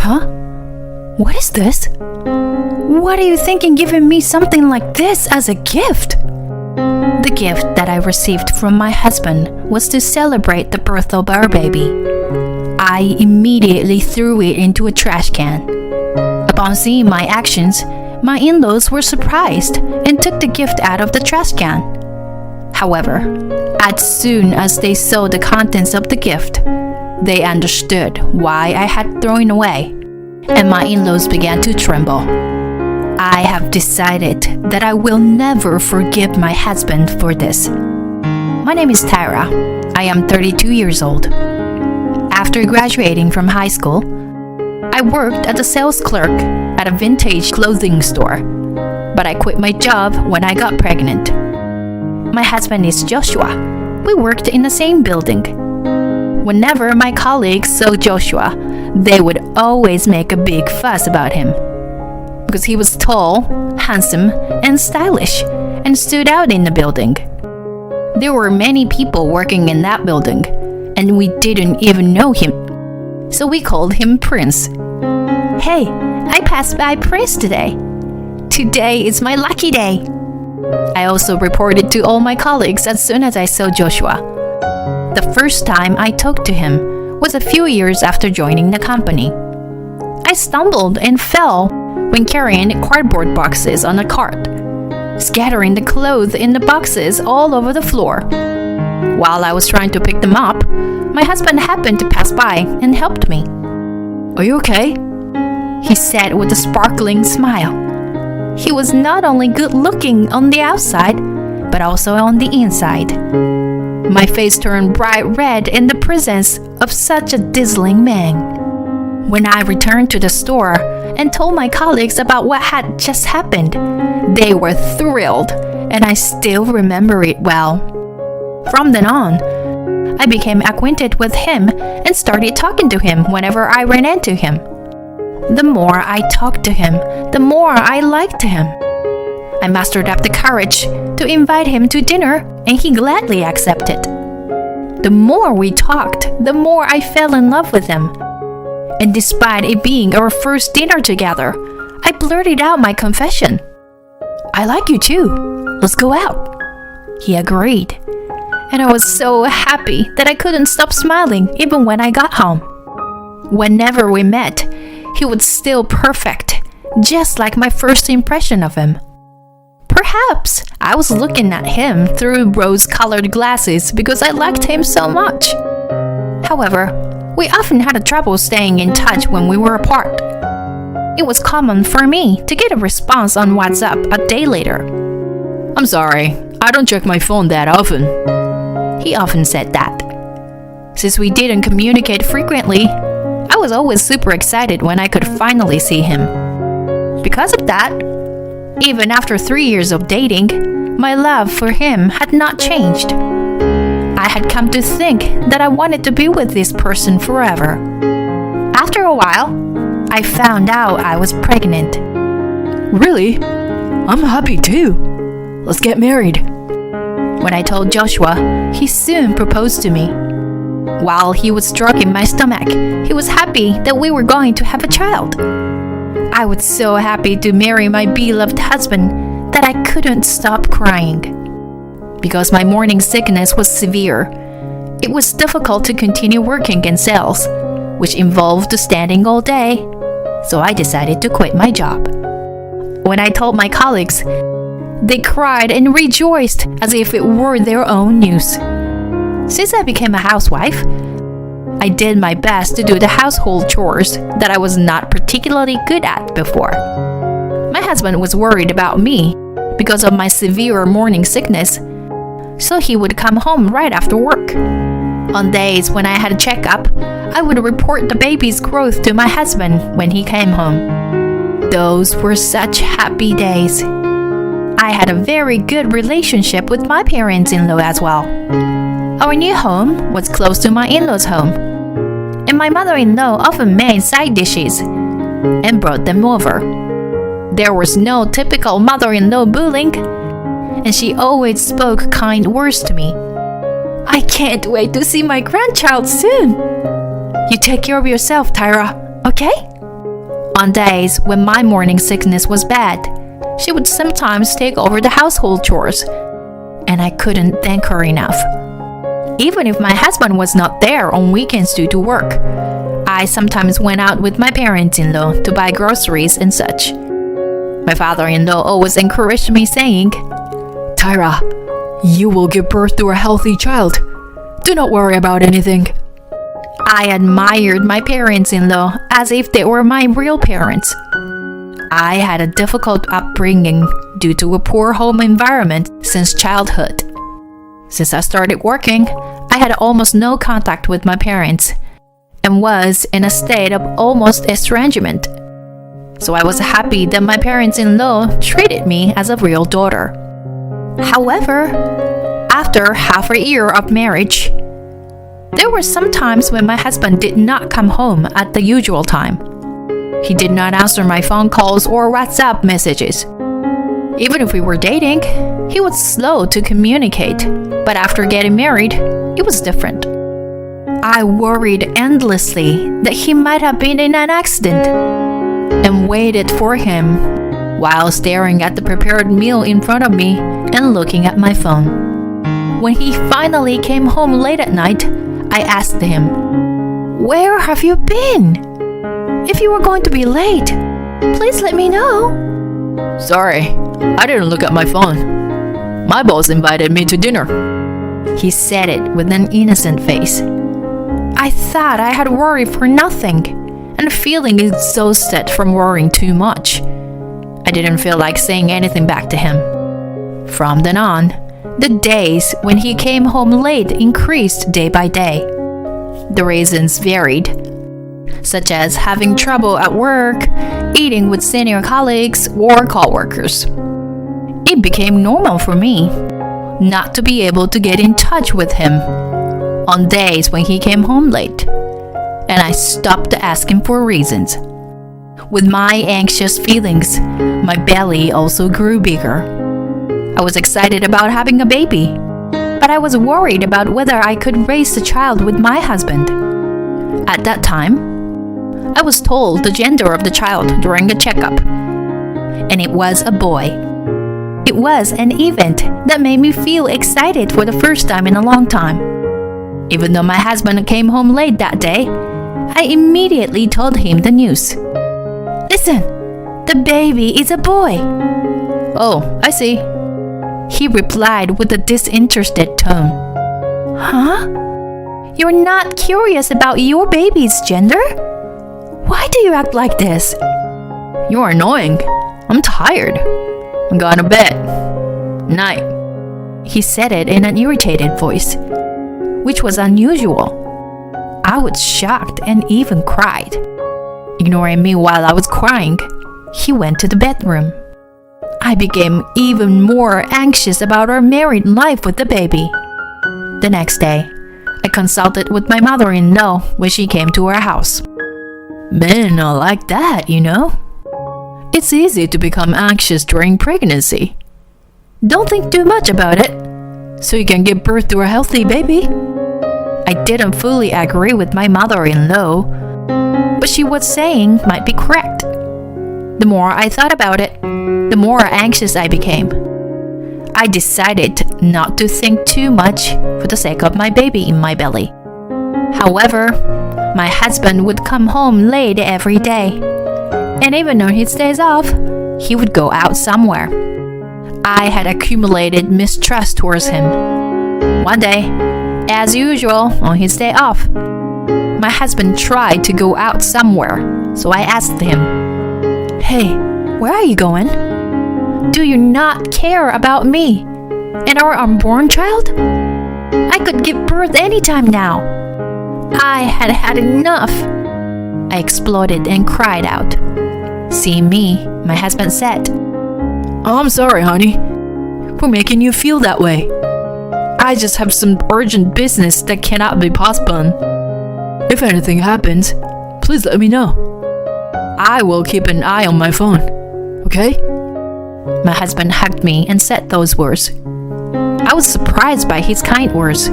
Huh? What is this? What are you thinking giving me something like this as a gift? The gift that I received from my husband was to celebrate the birth of our baby. I immediately threw it into a trash can. Upon seeing my actions, my in-laws were surprised and took the gift out of the trash can. However, as soon as they saw the contents of the gift, they understood why I had thrown it away, and my in-laws began to tremble. I have decided that I will never forgive my husband for this. My name is Tyra. I am 32 years old. After graduating from high school, I worked as a sales clerk at a vintage clothing store, but I quit my job when I got pregnant. My husband is Joshua. We worked in the same building. Whenever my colleagues saw Joshua, they would always make a big fuss about him because he was tall, handsome, and stylish and stood out in the building. There were many people working in that building, and we didn't even know him, so we called him Prince. Hey, I passed by Prince today. Today is my lucky day. I also reported to all my colleagues as soon as I saw Joshua. The first time I talked to him was a few years after joining the company. I stumbled and fell when carrying cardboard boxes on a cart, scattering the clothes in the boxes all over the floor. While I was trying to pick them up, my husband happened to pass by and helped me. "Are you okay?" he said with a sparkling smile. He was not only good looking on the outside, but also on the inside. My face turned bright red in the presence of such a dazzling man. When I returned to the store and told my colleagues about what had just happened, they were thrilled, and I still remember it well. From then on, I became acquainted with him and started talking to him whenever I ran into him. The more I talked to him, the more I liked him. I mustered up the courage to invite him to dinner, and he gladly accepted. The more we talked, the more I fell in love with him. And despite it being our first dinner together, I blurted out my confession. "I like you too. Let's go out." He agreed, and I was so happy that I couldn't stop smiling even when I got home. Whenever we met, he was still perfect, just like my first impression of him. Perhaps I was looking at him through rose-colored glasses because I liked him so much. However, we often had trouble staying in touch when we were apart. It was common for me to get a response on WhatsApp a day later. "I'm sorry, I don't check my phone that often." He often said that. Since we didn't communicate frequently, I was always super excited when I could finally see him. Because of that, even after 3 years of dating, my love for him had not changed. I had come to think that I wanted to be with this person forever. After a while, I found out I was pregnant. "Really? I'm happy too. Let's get married." When I told Joshua, he soon proposed to me. While he was stroking my stomach, he was happy that we were going to have a child. I was so happy to marry my beloved husband that I couldn't stop crying. Because my morning sickness was severe, it was difficult to continue working in sales, which involved standing all day, so I decided to quit my job. When I told my colleagues, they cried and rejoiced as if it were their own news. Since I became a housewife, I did my best to do the household chores that I was not particularly good at before. My husband was worried about me because of my severe morning sickness, so he would come home right after work. On days when I had a checkup, I would report the baby's growth to my husband when he came home. Those were such happy days. I had a very good relationship with my parents-in-law as well. Our new home was close to my in-laws' home, and my mother-in-law often made side dishes and brought them over. There was no typical mother-in-law bullying, and she always spoke kind words to me. "I can't wait to see my grandchild soon." "You take care of yourself, Tyra, okay?" On days when my morning sickness was bad, she would sometimes take over the household chores, and I couldn't thank her enough. Even if my husband was not there on weekends due to work, I sometimes went out with my parents-in-law to buy groceries and such. My father-in-law always encouraged me, saying, "Tyra, you will give birth to a healthy child. Do not worry about anything." I admired my parents-in-law as if they were my real parents. I had a difficult upbringing due to a poor home environment since childhood. Since I started working, I had almost no contact with my parents and was in a state of almost estrangement. So I was happy that my parents-in-law treated me as a real daughter. However, after half a year of marriage, there were some times when my husband did not come home at the usual time. He did not answer my phone calls or WhatsApp messages. Even if we were dating, he was slow to communicate, but after getting married, it was different. I worried endlessly that he might have been in an accident and waited for him while staring at the prepared meal in front of me and looking at my phone. When he finally came home late at night, I asked him, "Where have you been? If you were going to be late, please let me know." "Sorry, I didn't look at my phone. My boss invited me to dinner." He said it with an innocent face. I thought I had worried for nothing and feeling exhausted from worrying too much. I didn't feel like saying anything back to him. From then on, the days when he came home late increased day by day. The reasons varied, such as having trouble at work, eating with senior colleagues or coworkers. It became normal for me not to be able to get in touch with him on days when he came home late, and I stopped asking for reasons. With my anxious feelings, my belly also grew bigger. I was excited about having a baby, but I was worried about whether I could raise the child with my husband. At that time, I was told the gender of the child during a checkup, and it was a boy. It was an event that made me feel excited for the first time in a long time. Even though my husband came home late that day, I immediately told him the news. "Listen, the baby is a boy." "Oh, I see," he replied with a disinterested tone. "Huh? You're not curious about your baby's gender? Why do you act like this?" "You're annoying. I'm tired. I'm going to bed. Night." He said it in an irritated voice, which was unusual. I was shocked and even cried. Ignoring me while I was crying, he went to the bedroom. I became even more anxious about our married life with the baby. The next day, I consulted with my mother-in-law when she came to our house. "Men are like that, you know. It's easy to become anxious during pregnancy. Don't think too much about it, so you can give birth to a healthy baby." I didn't fully agree with my mother-in-law, but she was saying might be correct. The more I thought about it, the more anxious I became. I decided not to think too much for the sake of my baby in my belly. However, my husband would come home late every day, and even on his days off, he would go out somewhere. I had accumulated mistrust towards him. One day, as usual, on his day off, my husband tried to go out somewhere, so I asked him, "Hey, where are you going? Do you not care about me and our unborn child? I could give birth anytime now." I had had enough. I exploded and cried out. Seeing me, my husband said, "I'm sorry, honey, for making you feel that way. I just have some urgent business that cannot be postponed. If anything happens, please let me know. I will keep an eye on my phone, okay?" My husband hugged me and said those words. I was surprised by his kind words,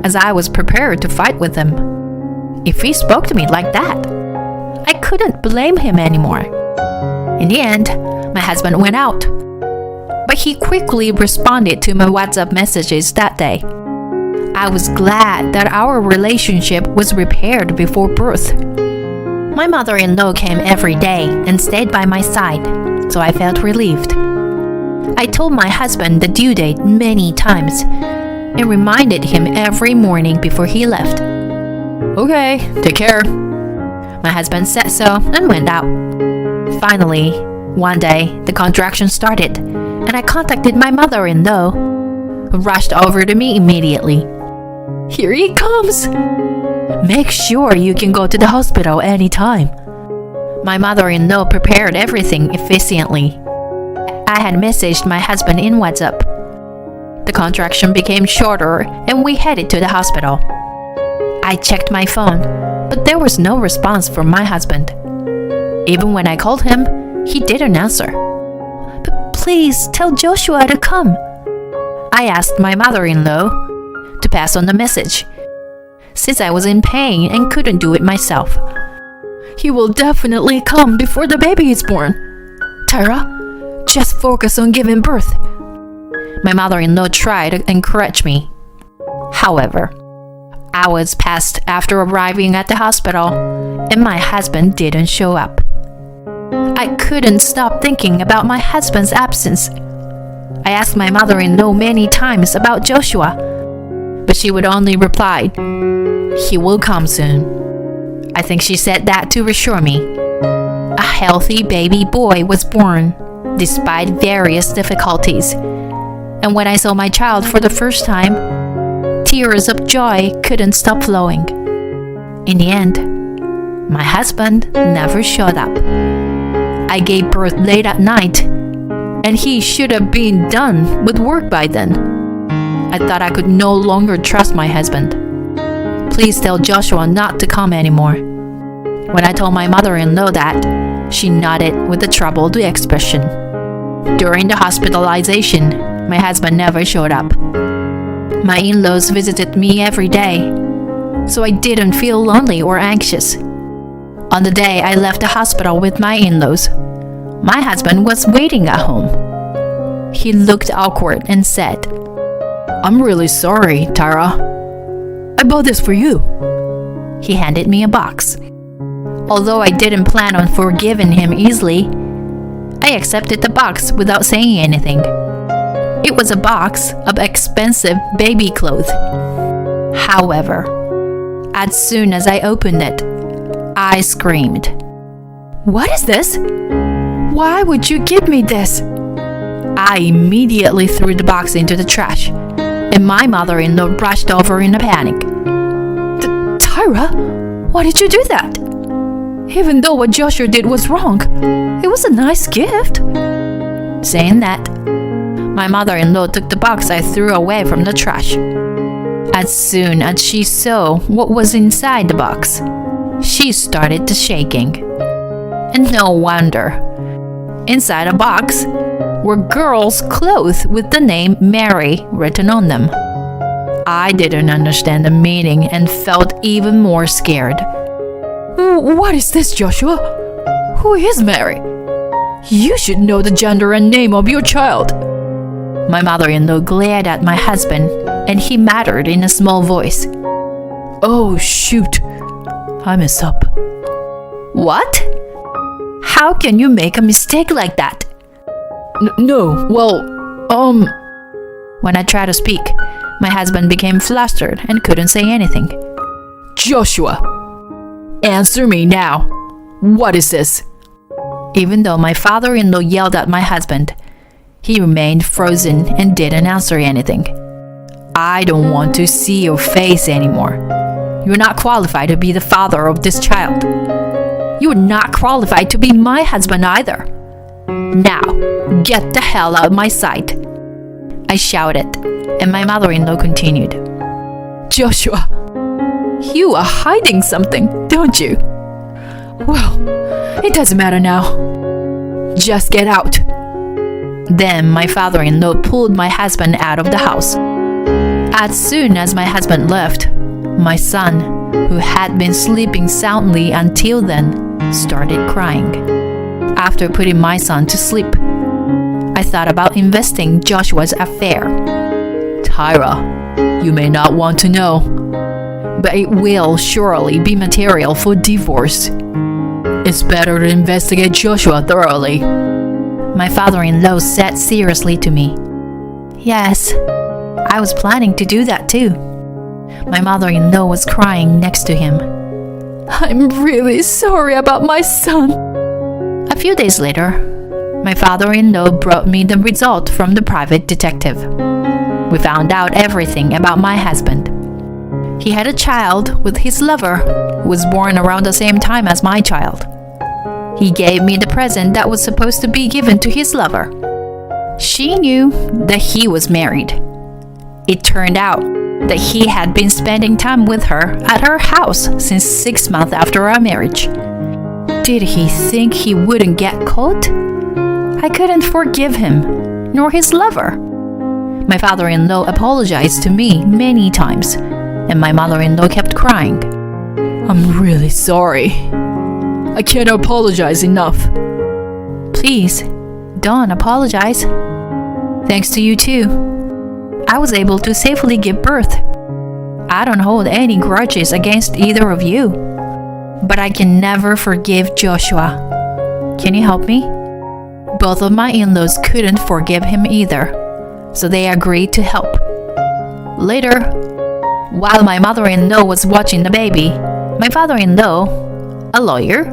as I was prepared to fight with him. If he spoke to me like that, I couldn't blame him anymore. In the end, my husband went out, but he quickly responded to my WhatsApp messages that day. I was glad that our relationship was repaired before birth. My mother-in-law came every day and stayed by my side, so I felt relieved. I told my husband the due date many times and reminded him every morning before he left. Okay, take care. My husband said so and went out. Finally, one day, the contraction started, and I contacted my mother-in-law, who rushed over to me immediately. Here he comes! Make sure you can go to the hospital anytime. My mother-in-law prepared everything efficiently. I had messaged my husband in WhatsApp. The contraction became shorter and we headed to the hospital. I checked my phone, but there was no response from my husband. Even when I called him, he didn't answer. Please tell Joshua to come. I asked my mother-in-law to pass on the message, since I was in pain and couldn't do it myself. He will definitely come before the baby is born. Tara, just focus on giving birth. My mother-in-law tried to encourage me. However, hours passed after arriving at the hospital, and my husband didn't show up. I couldn't stop thinking about my husband's absence. I asked my mother-in-law many times about Joshua, but she would only reply, "He will come soon." I think she said that to reassure me. A healthy baby boy was born, despite various difficulties. And when I saw my child for the first time, tears of joy couldn't stop flowing. In the end, my husband never showed up. I gave birth late at night, and he should have been done with work by then. I thought I could no longer trust my husband. Please tell Joshua not to come anymore. When I told my mother-in-law that, she nodded with a troubled expression. During the hospitalization, my husband never showed up. My in-laws visited me every day, so I didn't feel lonely or anxious. On the day I left the hospital with my in-laws, my husband was waiting at home. He looked awkward and said, "I'm really sorry, Tara. I bought this for you." He handed me a box. Although I didn't plan on forgiving him easily, I accepted the box without saying anything. It was a box of expensive baby clothes. However, as soon as I opened it, I screamed. "What is this? Why would you give me this?" I immediately threw the box into the trash, and my mother-in-law rushed over in a panic. Tyra, why did you do that? Even though what Joshua did was wrong, it was a nice gift. Saying that, my mother-in-law took the box I threw away from the trash. As soon as she saw what was inside the box, she started to shaking. And no wonder. Inside a box were girls' clothes with the name Mary written on them. I didn't understand the meaning and felt even more scared. What is this, Joshua? Who is Mary? You should know the gender and name of your child. My mother-in-law glared at my husband, and he muttered in a small voice, "Oh, shoot. I messed up." "What? How can you make a mistake like that?" No, well, When I tried to speak, my husband became flustered and couldn't say anything. "Joshua, answer me now. What is this?" Even though my father-in-law yelled at my husband, he remained frozen and didn't answer anything. "I don't want to see your face anymore. You're not qualified to be the father of this child. You're not qualified to be my husband either. Now, get the hell out of my sight," I shouted, and my mother-in-law continued. "Joshua, you are hiding something, don't you? Well, it doesn't matter now. Just get out." Then my father-in-law pulled my husband out of the house. As soon as my husband left, my son, who had been sleeping soundly until then, started crying. After putting my son to sleep, I thought about investing Joshua's affair. Tyra, you may not want to know, but it will surely be material for divorce. It's better to investigate Joshua thoroughly. My father-in-law said seriously to me. Yes, I was planning to do that too. My mother-in-law was crying next to him. I'm really sorry about my son. A few days later, my father-in-law brought me the result from the private detective. We found out everything about my husband. He had a child with his lover who was born around the same time as my child. He gave me the present that was supposed to be given to his lover. She knew that he was married. It turned out that he had been spending time with her at her house since 6 months after our marriage. Did he think he wouldn't get caught? I couldn't forgive him, nor his lover. My father-in-law apologized to me many times, and my mother-in-law kept crying. I'm really sorry. I can't apologize enough. Please, don't apologize. Thanks to you too, I was able to safely give birth. I don't hold any grudges against either of you, but I can never forgive Joshua. Can you help me? Both of my in-laws couldn't forgive him either, so they agreed to help. Later, while my mother-in-law was watching the baby, my father-in-law, a lawyer,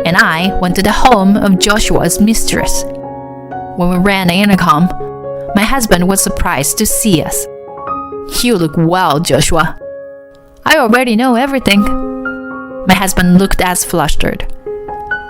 and I went to the home of Joshua's mistress. When we ran the intercom, my husband was surprised to see us. You look well, Joshua. I already know everything. My husband looked as flustered.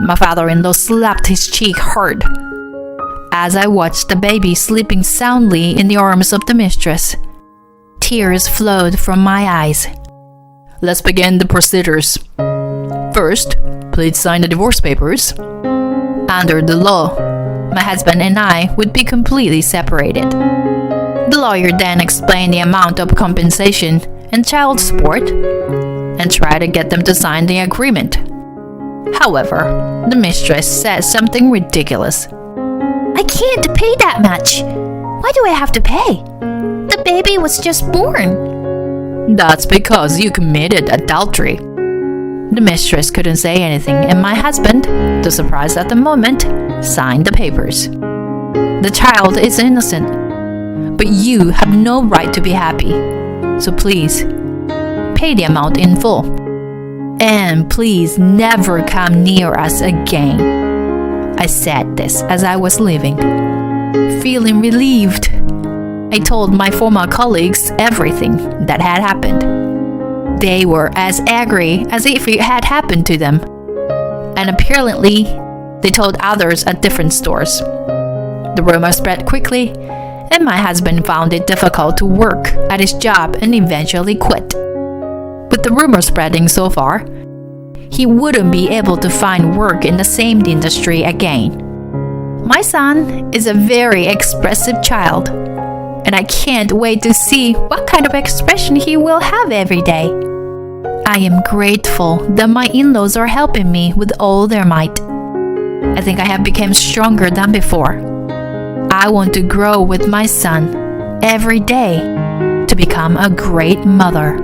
My father-in-law slapped his cheek hard. As I watched the baby sleeping soundly in the arms of the mistress, tears flowed from my eyes. Let's begin the procedures. First, please sign the divorce papers. Under the law, my husband and I would be completely separated. The lawyer then explained the amount of compensation and child support and tried to get them to sign the agreement. However, the mistress said something ridiculous. I can't pay that much. Why do I have to pay? The baby was just born. That's because you committed adultery. The mistress couldn't say anything, and my husband, too surprised at the moment, signed the papers. The child is innocent, but you have no right to be happy. So please, pay the amount in full. And please never come near us again. I said this as I was leaving. Feeling relieved, I told my former colleagues everything that had happened. They were as angry as if it had happened to them. And apparently, they told others at different stores. The rumor spread quickly, and my husband found it difficult to work at his job and eventually quit. With the rumor spreading so far, he wouldn't be able to find work in the same industry again. My son is a very expressive child, and I can't wait to see what kind of expression he will have every day. I am grateful that my in-laws are helping me with all their might. I think I have become stronger than before. I want to grow with my son every day to become a great mother.